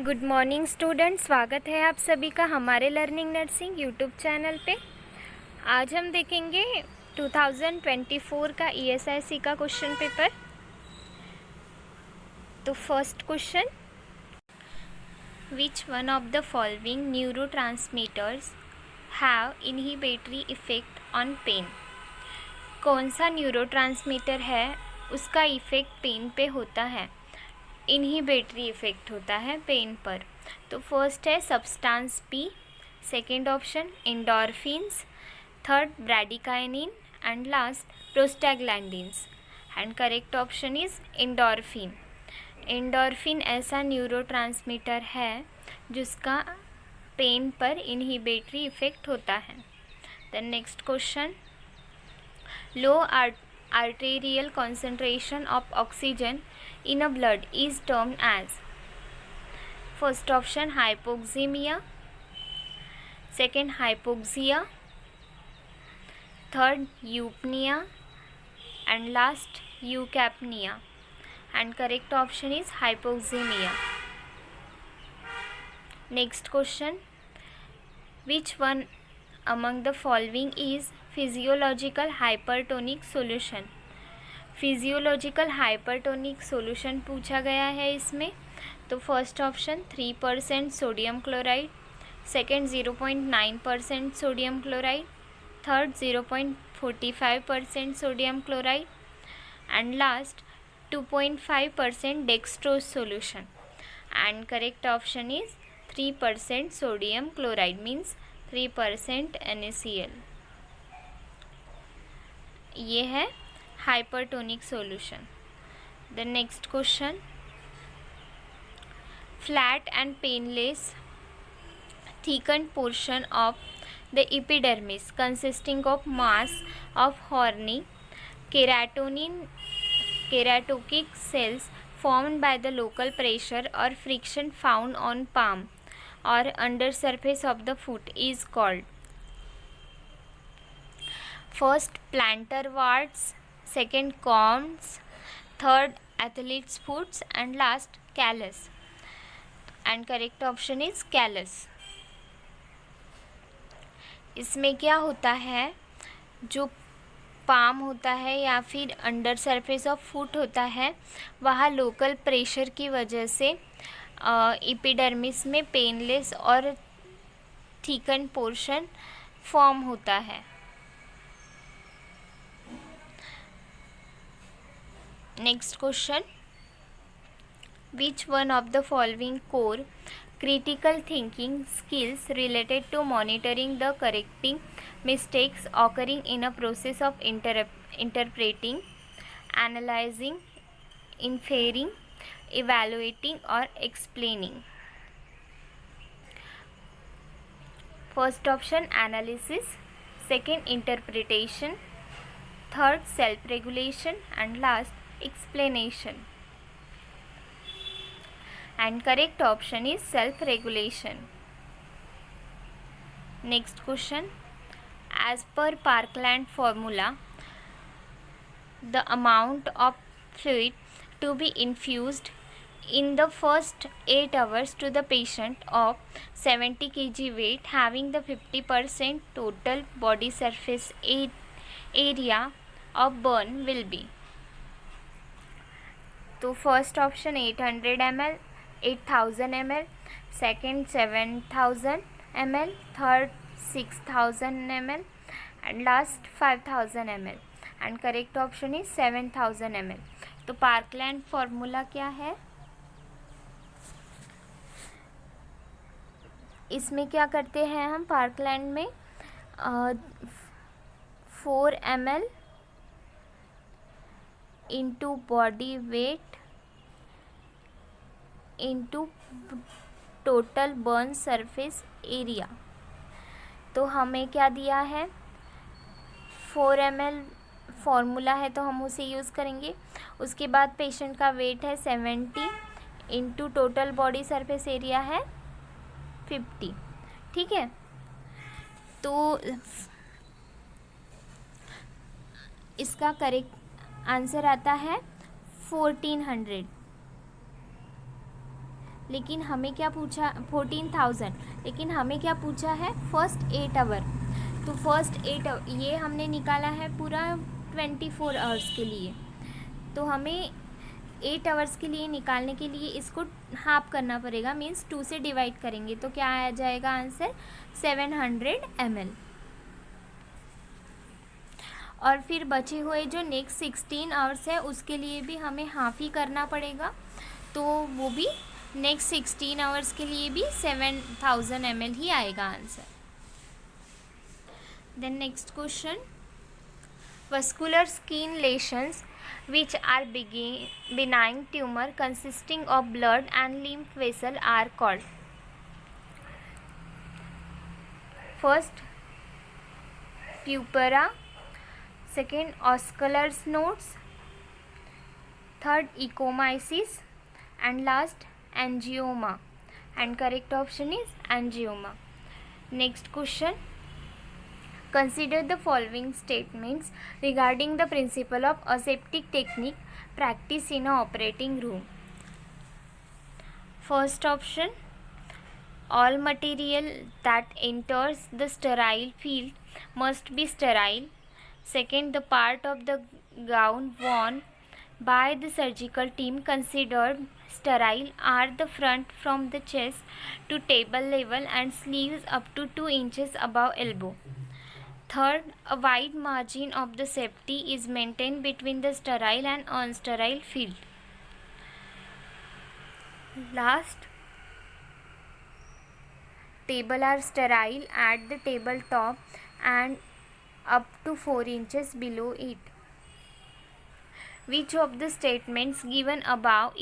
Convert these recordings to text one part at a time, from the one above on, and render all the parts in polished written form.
Good morning student, स्वागत है आप सभी का हमारे लर्निंग नर्सिंग यूट्यूब चैनल पे। आज हम देखेंगे 2024 का ईएसआईसी का क्वेश्चन पेपर। तो first question, which one of the following neurotransmitters have inhibitory effect on pain. कौन सा न्यूरोट्रांसमीटर है उसका इफेक्ट पेन पे होता है, इनहिबिटरी इफेक्ट होता है पेन पर। तो फर्स्ट है substance P, second option endorphins, third bradykinin and last prostaglandins. And correct option is endorphin. Endorphin ऐसा न्यूरोट्रांसमीटर है जिसका पेन पर इनहिबिटरी इफेक्ट होता है। The next question, low arterial concentration of oxygen in a blood is termed as. First option hypoxemia, second hypoxia, third eupnea and last eucapnia. And correct option is hypoxemia. Next question, which one among the following is physiological hypertonic solution. Physiological hypertonic solution पूछा गया है इसमें। तो first option 3% sodium chloride, second 0.9% sodium chloride, third 0.45% sodium chloride and last 2.5% dextrose solution. And correct option is 3% sodium chloride means 3% NaCl। ये है hypertonic solution. The next question, flat and painless thickened portion of the epidermis consisting of mass of horny keratotic cells formed by the local pressure or friction found on palm or under surface of the foot is called. First plantar warts, second corns, third athlete's foot and last callus. And correct option is callus. इसमें क्या होता है, जो palm होता है या फिर under surface of foot होता है वहाँ लोकल प्रेशर की वजह से एपिडर्मिस में पेनलेस और थिकन पोर्शन फॉर्म होता है। Next question, which one of the following core critical thinking skills related to monitoring the correcting mistakes occurring in a process of interpreting, analyzing, inferring, evaluating or explaining? First option analysis, second interpretation, third self-regulation and last explanation. And correct option is self-regulation. Next question, as per Parkland formula, the amount of fluid to be infused in the first 8 hours to the patient of 70 kg weight having the 50% total body surface area of burn will be. तो first option 800 ml, 8000 ml, second 7000 ml, third 6000 ml and last 5000 ml। And correct option is 7000 ml। तो parkland formula क्या है, इसमें क्या करते हैं हम parkland में 4 ml into body weight into total burn surface area. तो हमें क्या दिया है, 4 ml फॉर्मूला है तो हम उसे यूज़ करेंगे। उसके बाद पेशेंट का वेट है 70 into total body surface area है 50। ठीक है, तो इसका करेक्ट आंसर आता है 1400। लेकिन हमें क्या पूछा 14,000, लेकिन हमें क्या पूछा है फर्स्ट 8 आवर। तो फर्स्ट 8 ये हमने निकाला है पूरा 24 आवर्स के लिए, तो हमें 8 आवर्स के लिए निकालने के लिए इसको हाफ करना पड़ेगा, मीन्स 2 से डिवाइड करेंगे, तो क्या आ जाएगा आंसर 700 ml। और फिर बचे हुए जो नेक्स्ट 16 आवर्स है उसके लिए भी हमें हाफ ही करना पड़ेगा, तो वो भी नेक्स्ट 16 आवर्स के लिए भी 7000 ml ही आएगा answer. Then next question, vascular skin lesions which are benign tumor consisting of blood and lymph vessel are called. First, purpura, second, oscular nodes, third, ecomyces, and last, angioma, and correct option is angioma. Next question, consider the following statements regarding the principle of aseptic technique practiced in an operating room. First option, all material that enters the sterile field must be sterile. Second, the part of the gown worn by the surgical team considered sterile are the front from the chest to table level and sleeves up to 2 inches above elbow. Third, a wide margin of the safety is maintained between the sterile and unsterile field. Last, table are sterile at the table top and up to 4 inches below it. Which of the statements given above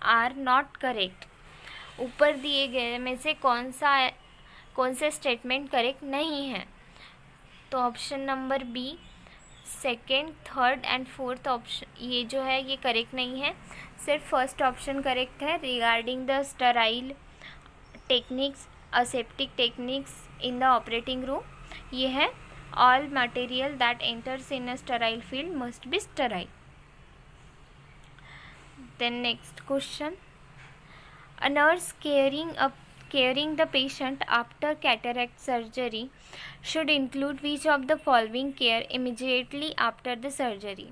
are not correct? ऊपर दिए गए में से कौन से statement correct नहीं है? तो option number B, second, third and fourth option ये जो है ये करेक्ट नहीं है, सिर्फ फर्स्ट ऑप्शन करेक्ट है। Regarding the sterile techniques, aseptic techniques in the operating room, ये है all material that enters in a sterile field must be sterile. Then next question, a nurse caring the patient after cataract surgery should include which of the following care immediately after the surgery?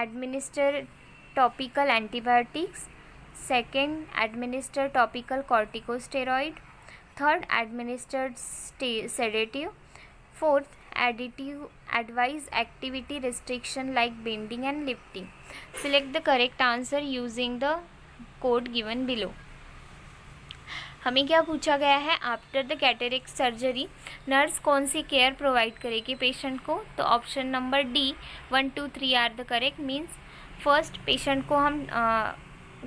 Administer topical antibiotics. Second, administer topical corticosteroid. Third, administer sedative. Fourth, advise activity restriction like bending and lifting. Select the correct answer using the code given below. हमें क्या पूछा गया है, after the cataract surgery nurse कौन सी care provide करेगी patient को? तो option number D 1, 2, 3 are the correct. Means first patient को हम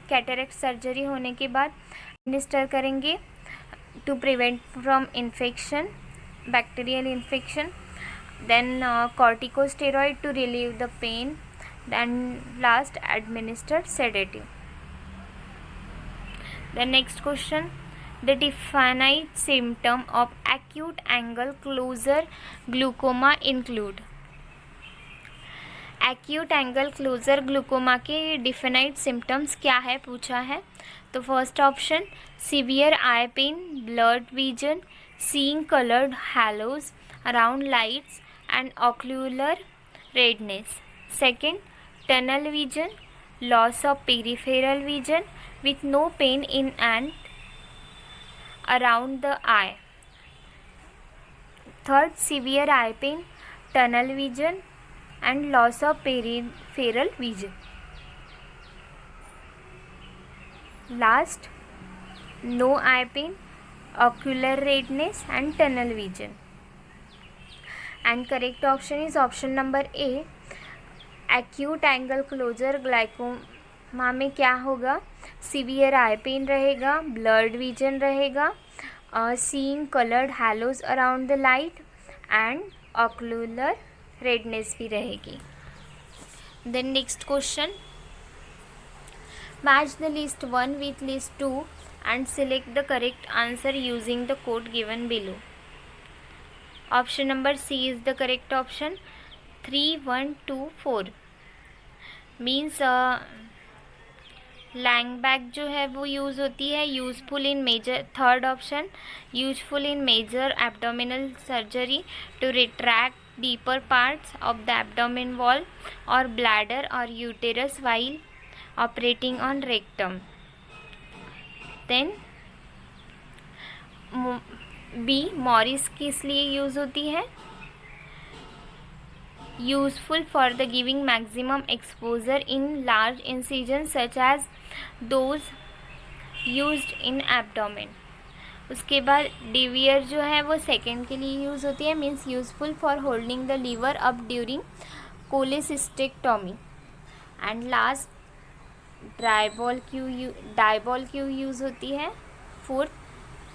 कैटरेक्ट सर्जरी होने के बाद एडमिनिस्टर करेंगे to prevent from infection, bacterial infection, then corticosteroid to relieve the pain, then last administer sedative. The next question, the definite symptom of acute angle closure glaucoma include? Acute angle closure glaucoma के defined symptoms क्या है पूछा है। तो first option, severe eye pain, blurred vision, seeing coloured haloes around lights and ocular redness. Second, tunnel vision, loss of peripheral vision with no pain in and around the eye. Third, severe eye pain, tunnel vision and loss of peripheral vision. Last, no eye pain, ocular redness and tunnel vision. And correct option is option number A, acute angle closure glaucoma में क्या होगा, severe eye pain रहेगा, blurred vision रहेगा, seeing coloured haloes around the light and ocular redness भी रहेगी। Then next question, match the list 1 with list 2 and select the correct answer using the code given below. Option number C is the correct option, 3, 1, 2, 4 means Langenbeck जो है वो use होती है useful in major, third option, useful in major abdominal surgery to retract deeper parts of the abdomen wall और bladder और uterus while operating on rectum. Then B, Morris किस लिए use होती है? Useful for the giving maximum exposure in large incision such as those used in abdomen. उसके बाद डिवियर जो है वो सेकेंड के लिए यूज़ होती है, means useful for holding the liver up during cholecystectomy. And last डायबॉल क्यू यूज़ होती है। Fourth,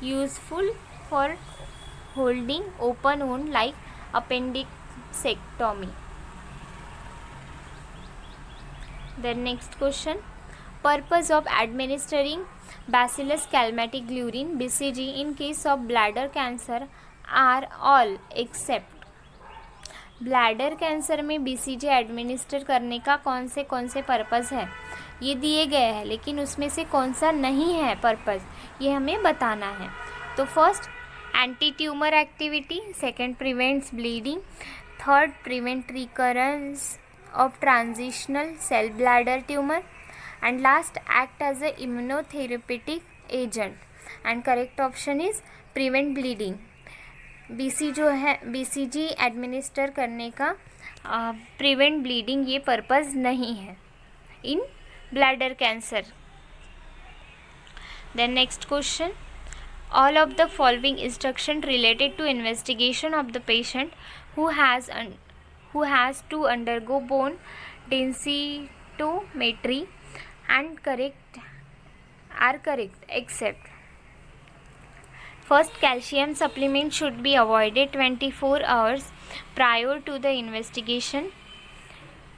useful for holding open wound like appendicectomy. The next question, purpose of administering Bacillus calmette-glurine (BCG) in case of bladder cancer are all except। Bladder cancer में BCG administer करने का कौन से purpose है, ये दिए गए हैं, लेकिन उसमें से कौन सा नहीं है पर्पस, ये हमें बताना है। तो first, anti tumour activity, second, prevents bleeding, third, prevent recurrence of transitional cell bladder tumor, and last, act as a immunotherapeutic agent, and correct option is prevent bleeding। BCG administer करने का prevent bleeding ये purpose नहीं है in bladder cancer. Then next question, all of the following instruction related to investigation of the patient who has to undergo bone densitometry and are correct except first, calcium supplement should be avoided 24 hours prior to the investigation,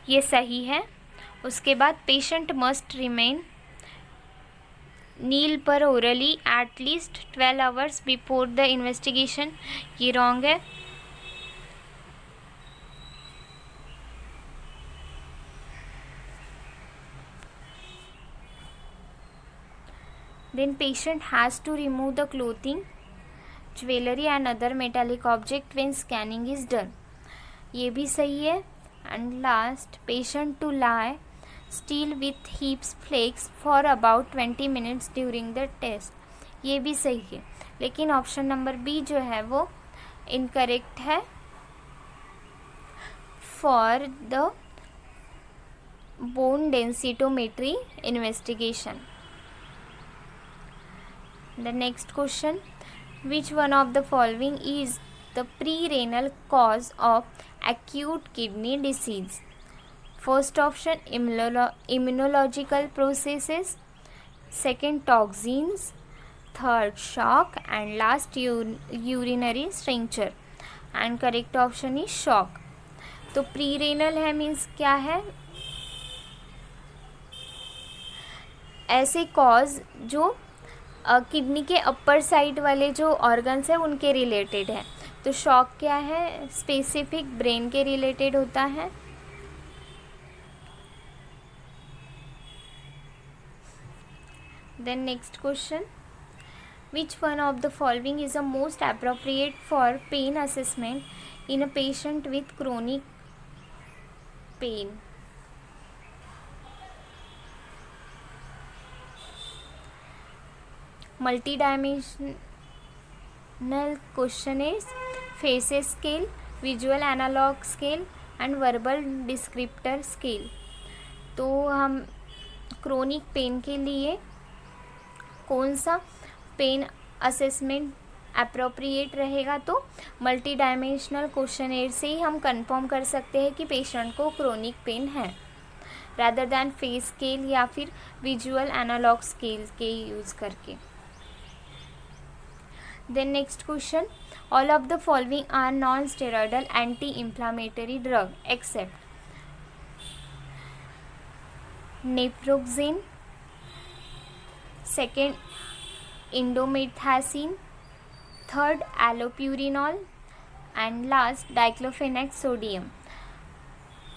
ये सही है। उसके बाद patient must remain नील पर orally at least 12 hours before the investigation, ये wrong है। Then patient has to remove the clothing, jewelry and other metallic object when scanning is done, ये भी सही है। And last, patient to lie still with hips flexed for about 20 minutes during the test, ये भी सही है, लेकिन option number B जो है वो इनकरेक्ट है for the bone densitometry investigation. The next question, which one of the following is the pre-renal cause of acute kidney disease? First option, immunological processes, second, toxins, third, shock, and last, urinary stricture, and correct option is shock। तो pre-renal है means क्या है, ऐसे cause जो kidney के upper side वाले जो organs हैं उनके रिलेटेड है। तो शॉक क्या है, स्पेसिफिक ब्रेन के रिलेटेड होता है। Then next question, which one of the following is a most appropriate for pain assessment in a patient with chronic pain? Multi-dimensional questionnaires, faces scale, visual analog scale and verbal descriptor scale। तो हम chronic pain के लिए कौन सा pen assessment appropriate रहेगा, तो multi dimensional questionnaire से ही हम कंफर्म कर सकते हैं कि पेशेंट को क्रोनिक पेन है, रादर दैन फेस स्केल या फिर विजुअल एनालॉग स्केल के यूज़ करके। Then next question, all of the following are non-steroidal anti-inflammatory drug except naproxen, second, indomethacin, third, allopurinol and last, diclofenac sodium।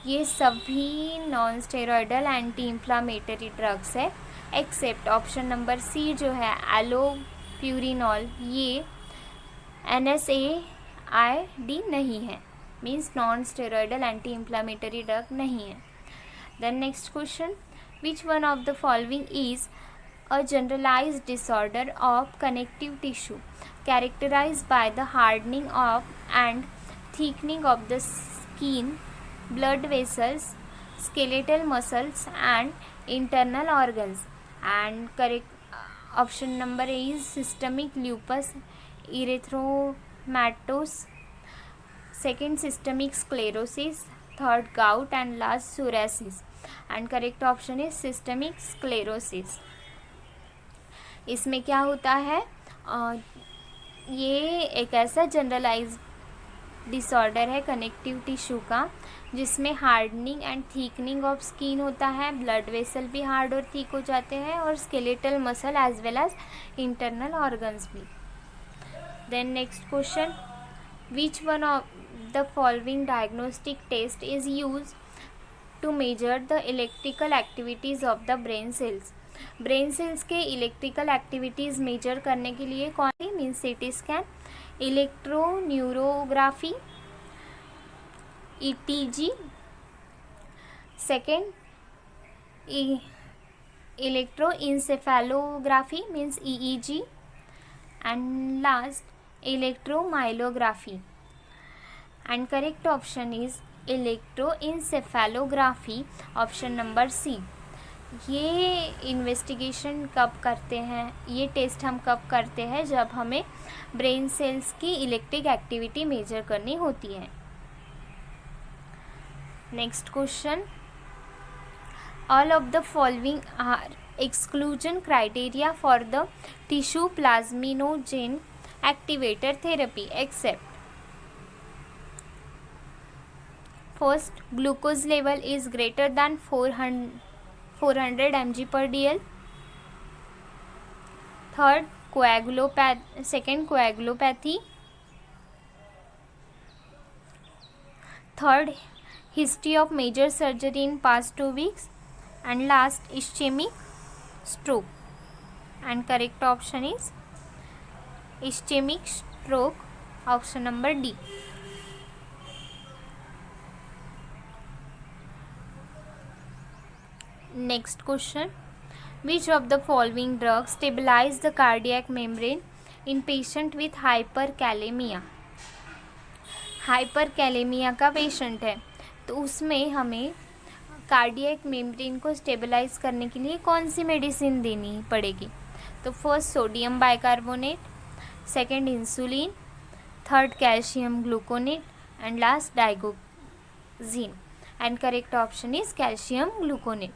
ये सभी non steroidal anti inflammatory drugs है except option number C जो है allopurinol, ये NSAID नहीं है, means non steroidal anti inflammatory drug नहीं है। Then next question, which one of the following is a generalized disorder of connective tissue characterized by the hardening of and thickening of the skin, blood vessels, skeletal muscles and internal organs? And correct option number A is systemic lupus erythematosus, second systemic sclerosis, third gout and last psoriasis. And correct option is systemic sclerosis. इसमें क्या होता है, ये एक ऐसा generalise disorder है connective tissue का जिसमें हार्डनिंग एंड थीकनिंग ऑफ स्किन होता है, ब्लड वेसल भी हार्ड और थीक हो जाते हैं और skeletal muscle as well as internal organs भी। Then next question, which one of the following diagnostic test is use to measure the electrical activities of the brain cells? Brain cells के electrical activities measure करने के लिए कौन सी, means CT scan, electroneurography, ETG, second electroencephalography means EEG, and last electromyography. And correct option is electroencephalography, option number C. ये investigation कब करते हैं, ये टेस्ट हम कब करते हैं, जब हमें ब्रेन सेल्स की इलेक्ट्रिक एक्टिविटी मेजर करनी होती है। Next question, all of the following are exclusion criteria for the tissue plasminogen activator therapy except? First, glucose level is greater than 400 mg/dl. Third, second, coagulopathy. Third, history of major surgery in past 2 weeks. And last, ischemic stroke. And correct option is ischemic stroke, option number D. Next question, which of the following drugs stabilize the cardiac membrane in patient with hyperkalemia? Hyperkalaemia का patient है तो उसमें हमें cardiac membrane को stabilise करने के लिए कौन सी मेडिसिन देनी पड़ेगी? तो first sodium bicarbonate, second insulin, third calcium gluconate and last digoxin. And correct option is calcium gluconate.